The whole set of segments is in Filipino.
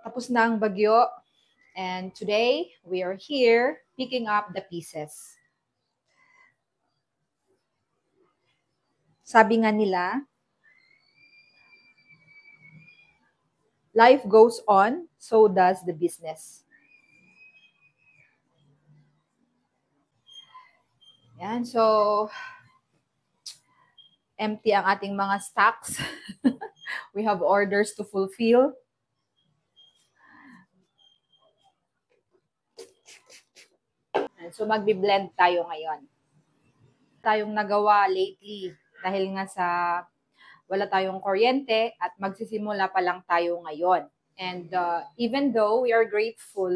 Tapos na ang bagyo, and today we are here picking up the pieces. Sabi nga nila, life goes on, so does the business. Yan, so empty ang ating mga stocks. We have orders to fulfill. So magbi-blend tayo ngayon. Tayong nagawa lately dahil nga sa wala tayong kuryente at magsisimula pa lang tayo ngayon. And even though we are grateful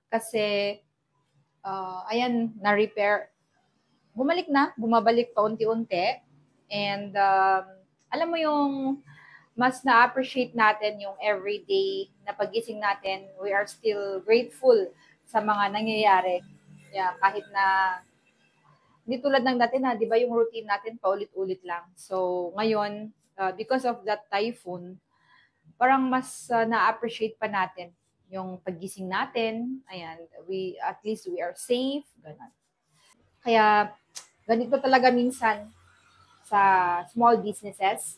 kasi ayan, na-repair. Bumabalik pa unti-unti. And alam mo yung mas na-appreciate natin yung everyday na pagising natin, we are still grateful sa mga nangyayari. Yeah, kahit na hindi tulad ng dati na, di ba yung routine natin paulit-ulit lang. So ngayon, because of that typhoon, parang mas na-appreciate pa natin yung pagising natin. Ayan, at least we are safe. Ganun. Kaya ganito talaga minsan sa small businesses.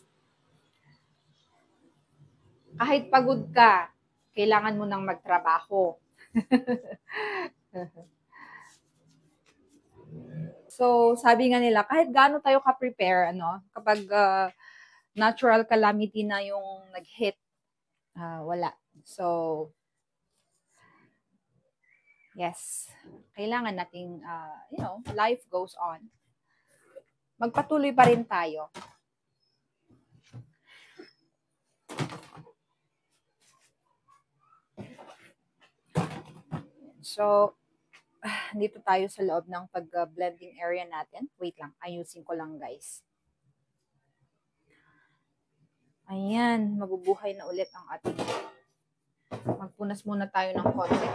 Kahit pagod ka, kailangan mo nang magtrabaho. So, sabi nga nila, kahit gaano tayo ka-prepare, kapag natural calamity na yung nag-hit, wala. So, yes, kailangan nating, life goes on. Magpatuloy pa rin tayo. So, dito tayo sa loob ng pag-blending area natin. Wait lang, ayusin ko lang guys. Ayan, mabubuhay na ulit ang ating. Magpunas muna tayo ng konti.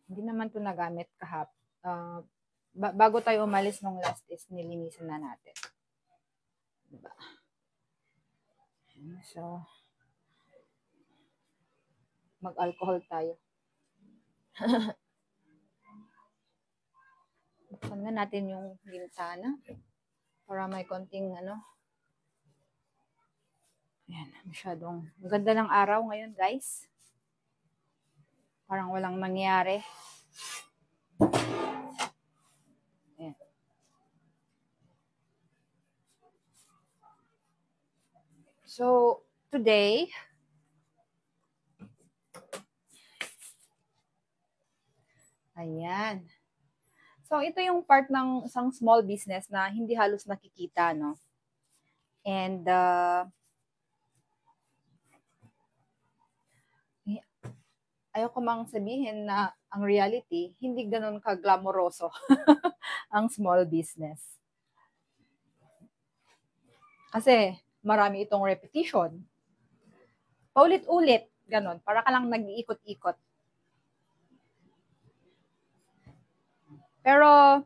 Hindi naman ito nagamit kahap. Bago tayo umalis nung last is nilinisan na natin. Diba? So, mag-alcohol tayo. Buksan na natin yung bintana para may konting Ayan, masyadong maganda ng araw ngayon guys. Parang walang nangyari. Ayan. So, today, ayan. So, ito yung part ng isang small business na hindi halos nakikita, no? And, ayoko mang sabihin na ang reality, hindi ganun ka-glamoroso ang small business. Kasi, marami itong repetition. Paulit-ulit, ganun. Para ka lang nag-iikot-ikot. Pero,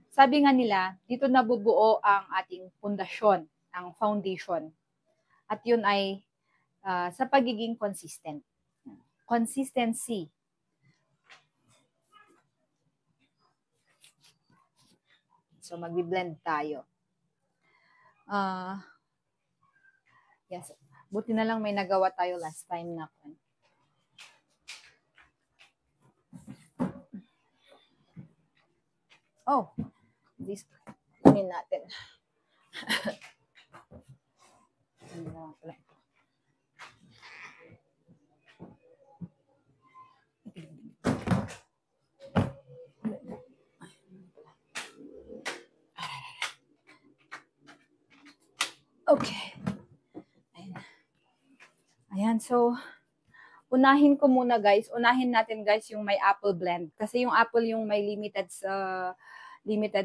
sabi nga nila, dito nabubuo ang ating pundasyon, ang foundation. At yun ay sa pagiging consistent. Consistency. So, magbi-blend tayo. Yes. Buti na lang may nagawa tayo last time na. Oh, this kunin natin. Okay. Ayan, so unahin ko muna guys. Unahin natin guys yung may apple blend. Kasi yung apple yung may limited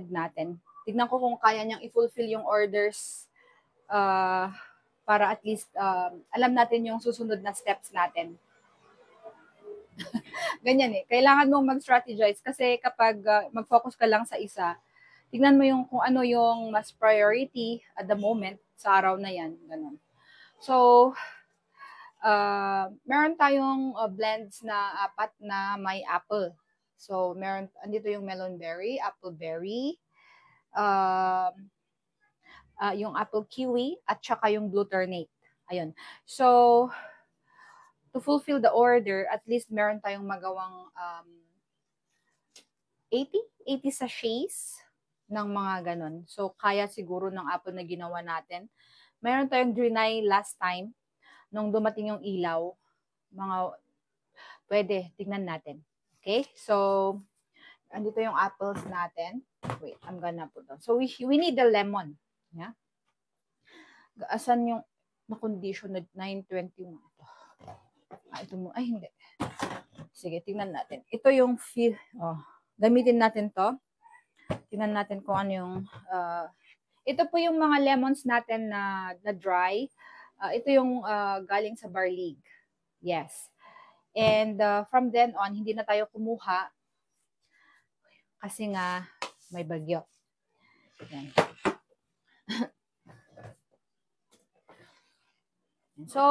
natin. Tignan ko kung kaya niyang i-fulfill yung orders para at least alam natin yung susunod na steps natin. Ganyan eh. Kailangan mong mag-strategize kasi kapag mag-focus ka lang sa isa, tignan mo yung kung ano yung mas priority at the moment sa araw na yan. Ganun. So, meron tayong blends na apat na may apple. So, andito yung melon berry, apple berry, yung apple kiwi, at saka yung glutamate. Ayun. So, to fulfill the order, at least meron tayong magawang 80 sachets ng mga ganon. So, kaya siguro ng apple na ginawa natin. Meron tayong drenay last time, nung dumating yung ilaw. Pwede, tignan natin. Okay? So, andito yung apples natin. Wait, I'm gonna put on. So, we need the lemon. Yeah? Asan yung na-condition na 921? Ito mo. Ay, hindi. Sige, tingnan natin. Ito yung gamitin natin to. Tingnan natin kung ano yung ito po yung mga lemons natin na dry. Ito yung galing sa Barlig. Yes. And from then on, hindi na tayo kumuha kasi nga may bagyo. Yan. So,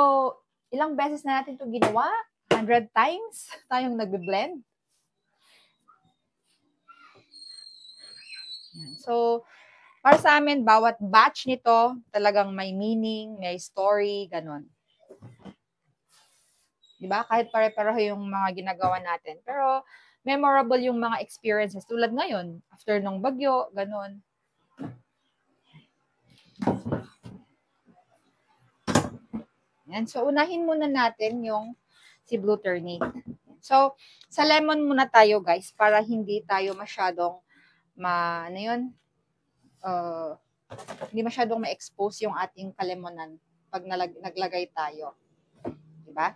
ilang beses na natin ito ginawa? 100 times tayong nagbe-blend. So, para sa amin, bawat batch nito talagang may meaning, may story, ganun. Diba? Kahit pare-pareho yung mga ginagawa natin. Pero, memorable yung mga experiences. Tulad ngayon, after nung bagyo, ganun. Yan. So, unahin muna natin yung si blue ternate. So, sa lemon muna tayo, guys, para hindi tayo masyadong hindi masyadong ma-expose yung ating kalemonan pag naglagay tayo. Diba?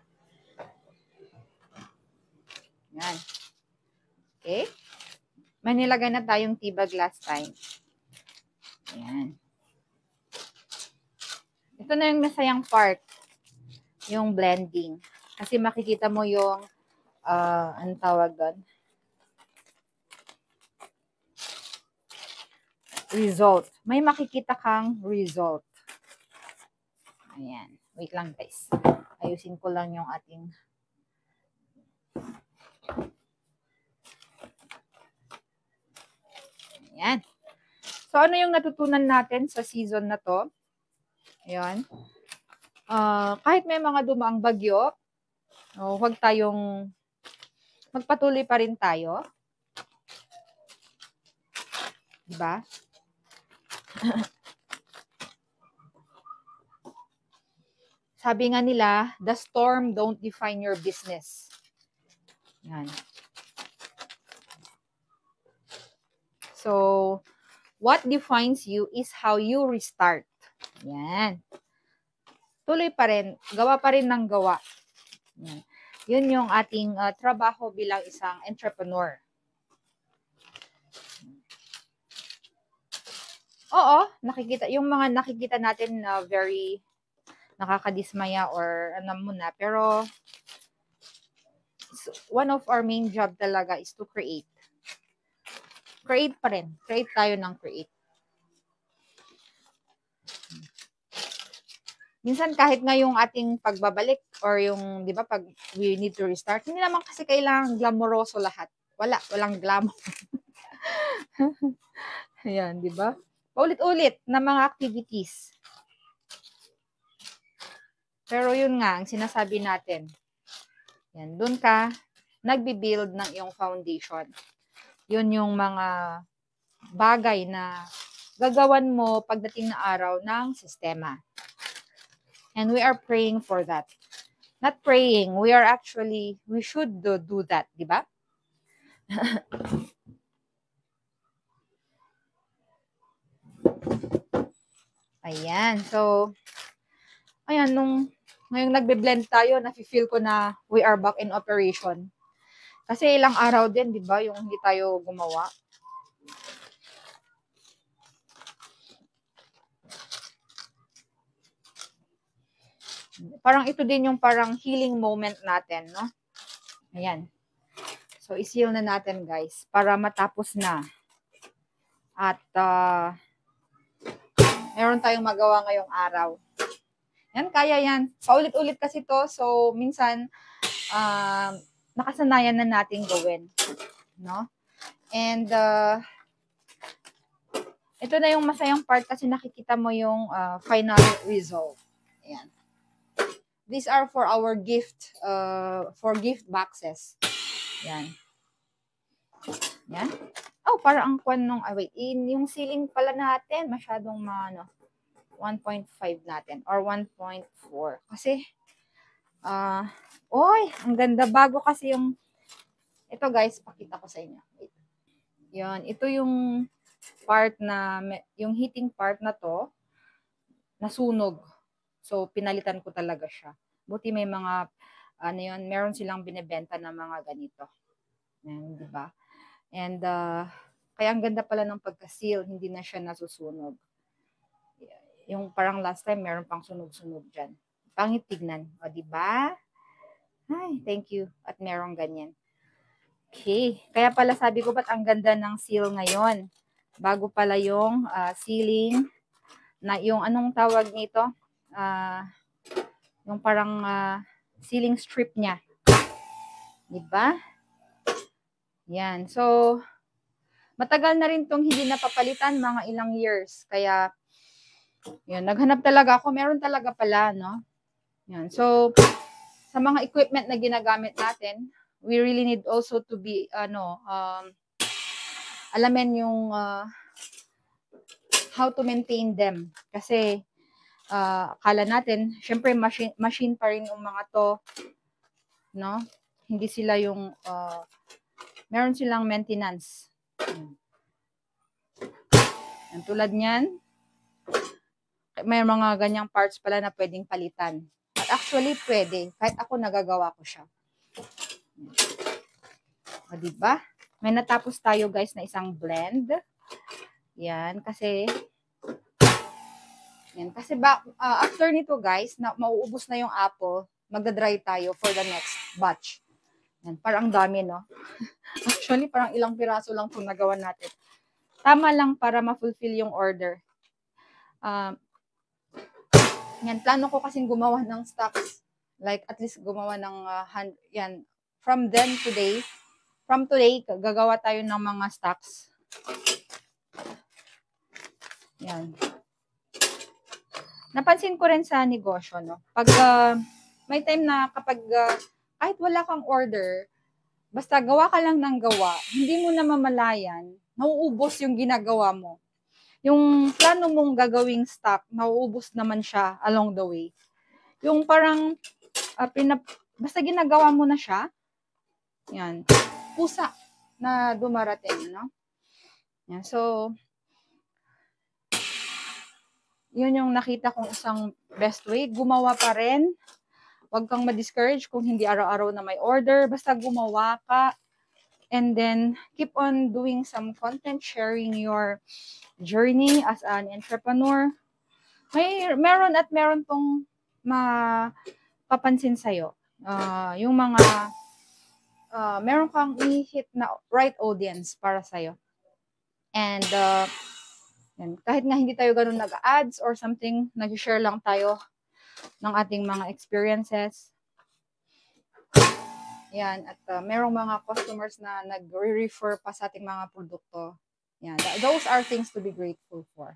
Yan. Okay? May nilagay na tayong tibag last time. Yan. Ito na yung masayang part. Yung blending. Kasi makikita mo yung anong tawag doon? Result. May makikita kang result. Ayan. Wait lang, guys. Ayusin ko lang yung ating ayan. So, ano yung natutunan natin sa season na to? Ayan. Kahit may mga dumaang bagyo, huwag tayong magpatuloy pa rin tayo. Diba? Sabi nga nila, the storm don't define your business. Yan. So, what defines you is how you restart. Yan. Tuloy pa rin. Gawa pa rin ng gawa. Yan. Yun yung ating trabaho bilang isang entrepreneur. Oo, yung mga nakikita natin na very nakakadismaya or ano muna. Pero, one of our main job talaga is to create. Create pa rin. Create tayo ng create. Minsan kahit nga yung ating pagbabalik or yung, di ba, pag we need to restart, hindi naman kasi kailangan glamoroso lahat. Walang glamour. Ayan, di ba? Paulit-ulit na mga activities. Pero yun nga, ang sinasabi natin, yan, dun ka nagbi-build ng iyong foundation. Yun yung mga bagay na gagawan mo pagdating na araw ng sistema. And we are praying for that. Not praying, we should do that, di ba? Ayan, so, ayan, ngayong nagbe-blend tayo, nafe-feel ko na we are back in operation. Kasi ilang araw din, di ba, yung hindi tayo gumawa. Parang ito din yung parang healing moment natin, no? Ayan. So, i-seal na natin, guys, para matapos na At meron tayong magawa ngayong araw. Yan, kaya yan. Paulit-ulit kasi to. So, minsan, nakasanayan na nating gawin. No? And, ito na yung masayang part kasi nakikita mo yung final result. Ayan. These are for our gift, for gift boxes. Yan. Yan. Oh, para ang kwan nung, wait, yung ceiling pala natin, masyadong 1.5 natin, or 1.4. Kasi, oy, ang ganda, bago kasi yung, ito guys, pakita ko sa inyo. Wait. Yan, ito yung part na, yung heating part na to, nasunog. So, pinalitan ko talaga siya. Buti may mga, meron silang binibenta na mga ganito. Yan, di ba? And, kaya ang ganda pala ng pagka-seal, hindi na siya nasusunog. Yung parang last time, meron pang sunog-sunog dyan. Pangit tignan. O, di ba? Ay, thank you. At meron ganyan. Okay. Kaya pala sabi ko, ba't ang ganda ng seal ngayon? Bago pala yung sealing, na yung anong tawag nito? Yung parang sealing strip niya. Di ba? Yan. So, matagal na rin tong hindi napapalitan, mga ilang years. Kaya, yun, naghanap talaga ako. Meron talaga pala, no? Yan. So, sa mga equipment na ginagamit natin, we really need also to be, alamin yung how to maintain them. Kasi, akala natin, syempre, machine pa rin yung mga to, no? Hindi sila yung, meron silang maintenance. Yan, tulad niyan, may mga ganyang parts pala na pwedeng palitan. At actually, pwede. Kahit ako, nagagawa ko siya. O, diba? May natapos tayo, guys, na isang blend. Yan, kasi after nito, guys, mauubos na yung apple, magdadry tayo for the next batch. Yan, parang dami, no? Actually, parang ilang piraso lang itong nagawa natin. Tama lang para ma-fulfill yung order. Yan, plano ko kasing gumawa ng stocks. Like, at least gumawa ng, yan, from today, gagawa tayo ng mga stocks. Yan. Napansin ko rin sa negosyo, no? Pag, may time na kapag, kahit wala kang order, basta gawa ka lang ng gawa, hindi mo na mamalayan, nauubos yung ginagawa mo. Yung plano mong gagawing stock, nauubos naman siya along the way. Yung parang, basta ginagawa mo na siya, yan, pusa na dumarating, no? Yan, so, yun yung nakita kong isang best way. Gumawa pa rin. Huwag kang ma-discourage kung hindi araw-araw na may order. Basta gumawa ka. And then, keep on doing some content, sharing your journey as an entrepreneur. Meron pong mapapansin sa'yo. Yung mga, meron kang i-hit na right audience para sa'yo. And, kahit nga hindi tayo ganun nag-ads or something, nag-share lang tayo ng ating mga experiences. Yan, at merong mga customers na nag-refer pa sa ating mga produkto. Yan, those are things to be grateful for.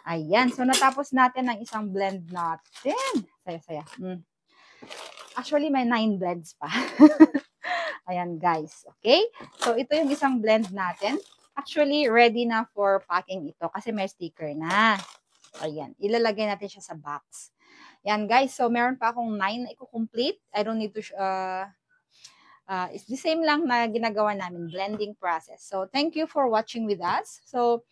Ayan, so natapos natin ang isang blend natin. Saya-saya. Actually, may 9 blends pa. Ayan, guys. Okay? So, ito yung isang blend natin. Actually, ready na for packing ito kasi may sticker na. Ayan, ilalagay natin siya sa box. Yan, guys. So, meron pa akong 9 na i-complete. I don't need to, it's the same lang na ginagawa namin, blending process. So, thank you for watching with us. So,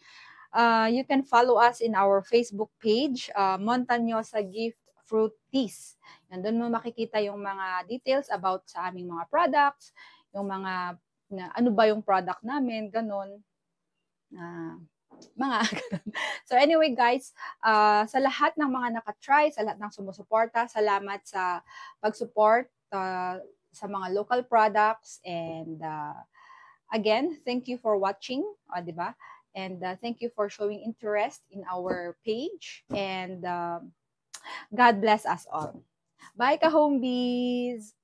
you can follow us in our Facebook page, Montañosa Gift Fruit Teas. Yan, doon mo makikita yung mga details about sa aming mga products, yung mga, ano ba yung product namin, ganun. So anyway guys, sa lahat ng mga nakatry, sa lahat ng sumusuporta, salamat sa pag-support sa mga local products, and again, thank you for watching, diba? And thank you for showing interest in our page. And God bless us all. Bye, ka-homebees!